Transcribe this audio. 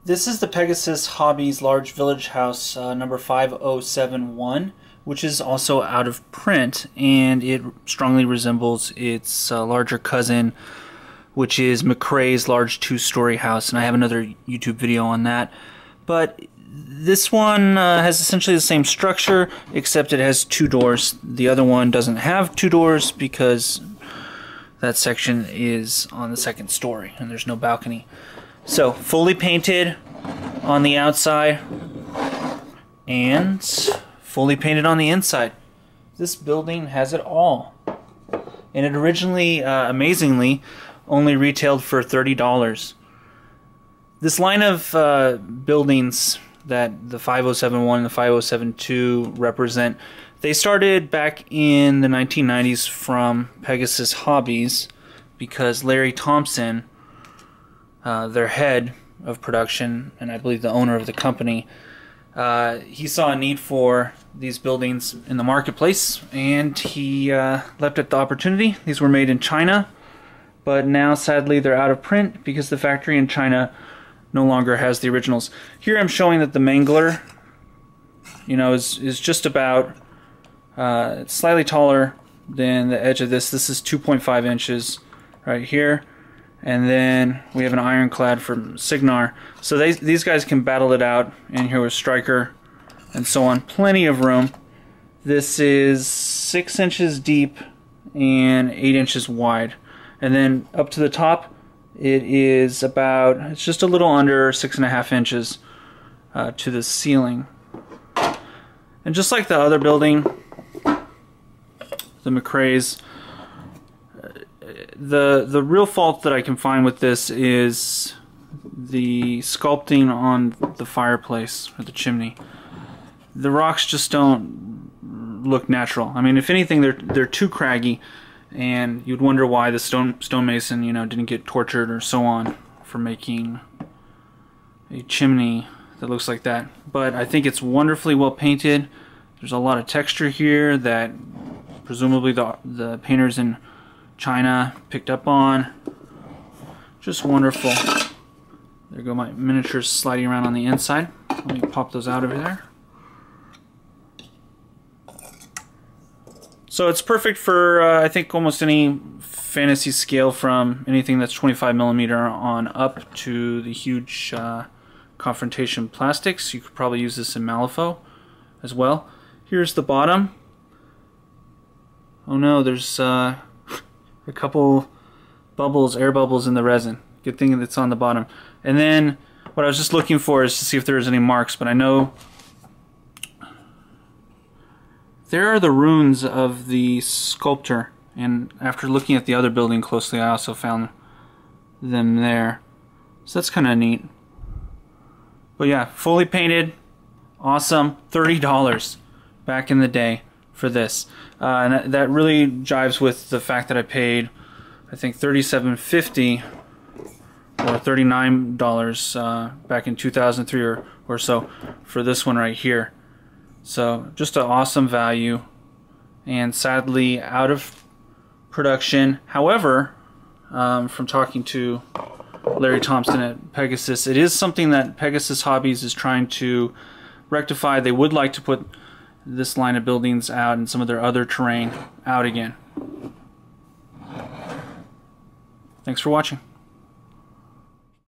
This is the Pegasus Hobbies Large Village House number 5071, which is also out of print, and it strongly resembles its larger cousin, which is McRae's large two-story house, and I have another YouTube video on that. But this one has essentially the same structure, except it has two doors. The other one doesn't have two doors because that section is on the second story and there's no balcony. So, fully painted on the outside and fully painted on the inside. This building has it all. And it originally, amazingly, only retailed for $30. This line of buildings that the 5071 and the 5072 represent, they started back in the 1990s from Pegasus Hobbies because Larry Thompson, their head of production, and I believe the owner of the company, he saw a need for these buildings in the marketplace, and he leapt at the opportunity. These were made in China, but now sadly they're out of print because the factory in China no longer has the originals. Here I'm showing that the mangler, is just about it's slightly taller than the edge of this. This is 2.5 inches right here, and then we have an ironclad from Signar. So these guys can battle it out in here with Striker and so on. Plenty of room. This is 6 inches deep and 8 inches wide, and then up to the top it is it's just a little under 6.5 inches to the ceiling. And just like the other building, the McRae's, the real fault that I can find with this is the sculpting on the fireplace or the chimney. The rocks just don't look natural. I mean, if anything, they're too craggy, and you'd wonder why the stonemason, didn't get tortured or so on for making a chimney that looks like that. But I think it's wonderfully well painted. There's a lot of texture here that presumably the painters in China picked up on. Just wonderful. There go my miniatures sliding around on the inside. Let me pop those out over there. So it's perfect for, I think, almost any fantasy scale, from anything that's 25mm on up to the huge confrontation plastics. You could probably use this in Malifaux as well. Here's the bottom. Oh no, there's a couple bubbles, air bubbles in the resin. Good thing that's on the bottom. And then what I was just looking for is to see if there's any marks, but I know there are the runes of the sculptor, and after looking at the other building closely, I also found them there. So that's kind of neat. But yeah, fully painted, awesome, $30 back in the day for this. And that really jives with the fact that I paid, I think, $37.50 or $39 back in 2003 or so for this one right here. So just an awesome value, and sadly out of production. However, from talking to Larry Thompson at Pegasus, it is something that Pegasus Hobbies is trying to rectify. They would like to put this line of buildings out and some of their other terrain out again. Thanks for watching.